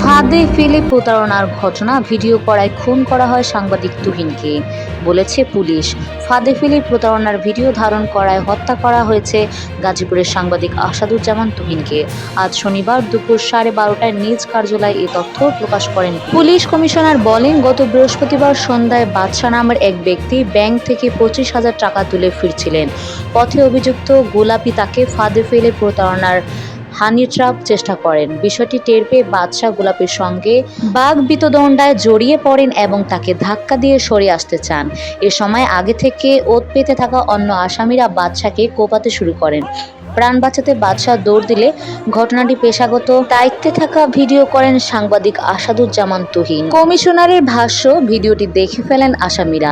ফাঁদে ফেলে প্রতারণার ঘটনা ভিডিও করায় খুন করা হয় সাংবাদিক তুহিনকে, বলেছে পুলিশ। ফাঁদে ফেলে প্রতারণার ভিডিও ধারণ করায় হত্যা করা হয়েছে গাজীপুরের সাংবাদিক আসাদুজ্জামান তুহিনকে। আজ শনিবার দুপুর 12:30টায় নিজ কার্যালয়ে এ তথ্য প্রকাশ করেন পুলিশ কমিশনার। বলেন, গত বৃহস্পতিবার সন্ধ্যায় বাদশা নামের এক ব্যক্তি ব্যাংক থেকে 25,000 টাকা তুলে ফিরছিলেন। পথে অভিযুক্ত গোলাপি তাকে ফাঁদে ফেলে প্রতারণার হানি ট্র্যাপ চেষ্টা করেন। বিষয়টি টের পেয়ে বাদশা গোলাপের সঙ্গে বাগবিতণ্ডায় জড়িয়ে পড়েন এবং তাকে ধাক্কা দিয়ে সরে আসতে চান। এ সময় আগে থেকে ওৎ পেতে থাকা অন্য আসামিরা বাদশাকে কোপাতে শুরু করেন। প্রাণ বাঁচাতে বাদশা দৌড় দিলে ঘটনাটি পেশাগত দায়িত্বে থাকা ভিডিও করেন সাংবাদিক আসাদুজ্জামান তুহিন। কমিশনারের ভাষ্য, ভিডিওটি দেখে ফেলেন আসামিরা।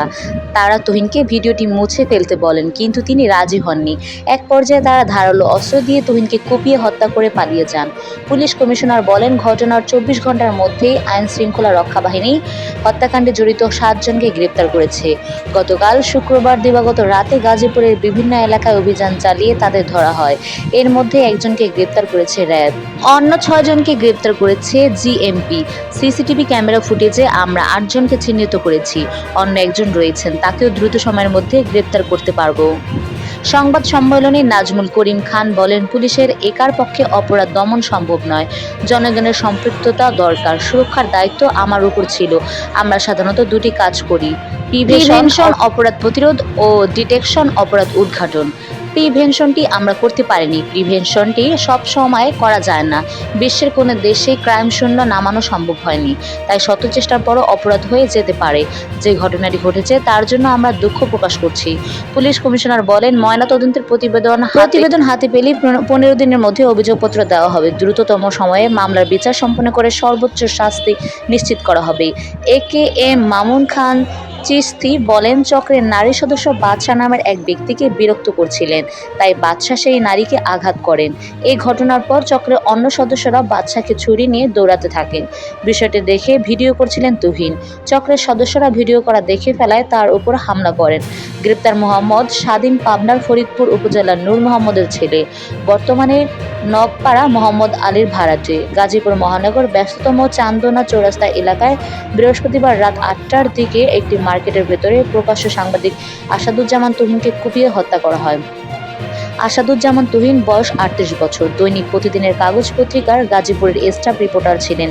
তারা তুহিনকে ভিডিওটি মুছে ফেলতে বলেন, কিন্তু তিনি রাজি হননি। এক পর্যায়ে তারা ধারালো অস্ত্র দিয়ে তুহিনকে কুপিয়ে হত্যা করে পালিয়ে যান। পুলিশ কমিশনার বলেন, ঘটনার 24 ঘন্টার মধ্যেই আইন শৃঙ্খলা রক্ষা বাহিনী হত্যাকাণ্ডে জড়িত 7 জনকে গ্রেপ্তার করেছে। গতকাল শুক্রবার দিবাগত রাতে গাজীপুরের বিভিন্ন এলাকায় অভিযান চালিয়ে তাদের ধরা হয়। এর মধ্যে একজনকে গ্রেপ্তার করেছে র্যাব, অন্য 6 জনকে গ্রেপ্তার করেছে জিএমপি। সিসিটিভি ক্যামেরা ফুটেজে আমরা 8 জনকে চিহ্নিত করেছি। অন্য একজন রয়েছেন, তাকেও দ্রুত সময়ের মধ্যে গ্রেপ্তার করতে পারব। সংবাদ সম্মেলনে নাজমুল করিম খান বলেন, পুলিশের একার পক্ষে অপরাধ দমন সম্ভব নয়। জনগণের সম্পৃক্ততা দরকার। সুরক্ষার দায়িত্ব আমার উপর ছিল। আমরা সাধারণত দুটি কাজ করি: প্রিভেনশন, অপরাধ প্রতিরোধ, ও ডিটেকশন, অপরাধ উদ্ঘাটন। প্রিভেনশনটি আমরা করতে পারিনি। প্রিভেনশনটি সব সময় করা যায় না। বিশ্বের কোনো দেশে ক্রাইম শূন্য নামানো সম্ভব হয়নি। তাই শত চেষ্টার পরও অপরাধ হয়ে যেতে পারে। যে ঘটনাটি ঘটেছে তার জন্য আমরা দুঃখ প্রকাশ করছি। পুলিশ কমিশনার বলেন, ময়নাতদন্তের প্রতিবেদন হাতে পেলেই 15 দিনের মধ্যে অভিযোগপত্র দেওয়া হবে। দ্রুততম সময়ে মামলার বিচার সম্পন্ন করে সর্বোচ্চ শাস্তি নিশ্চিত করা হবে। AKM মামুন খান চিশতি বলেন, চক্রের নারী সদস্য বাদশা নামের এক ব্যক্তিকে বিরক্ত করছিলেন, তাই বাদশা সেই নারীকে আঘাত করেন। এই ঘটনার পর চক্রের অন্য সদস্যরা বাদশাকে ছুরি নিয়ে দৌড়াতে থাকেন। বিষয়টি দেখে ভিডিও করছিলেন তুহিন। চক্রের সদস্যরা ভিডিও করা দেখে ফেলায় তার উপর হামলা করেন। গ্রেপ্তার মোহাম্মদ স্বাধীন পাবনার ফরিদপুর উপজেলার নূর মোহাম্মদের ছেলে, বর্তমানে নগপাড়া মোহাম্মদ আলীর ভাড়াটে। গাজীপুর মহানগর ব্যস্ততম চান্দনা চৌরাস্তা এলাকায় বৃহস্পতিবার রাত 8টার দিকে একটি মার্কেটের ভেতরে প্রকাশ্য সাংবাদিক আসাদুজ্জামান তুহিনকে কুপিয়ে হত্যা করা হয়। আসাদুজ্জামান তুহিন বয়স 38 বছর। দৈনিক প্রতিদিনের কাগজ পত্রিকার গাজীপুরের স্টাফ রিপোর্টার ছিলেন।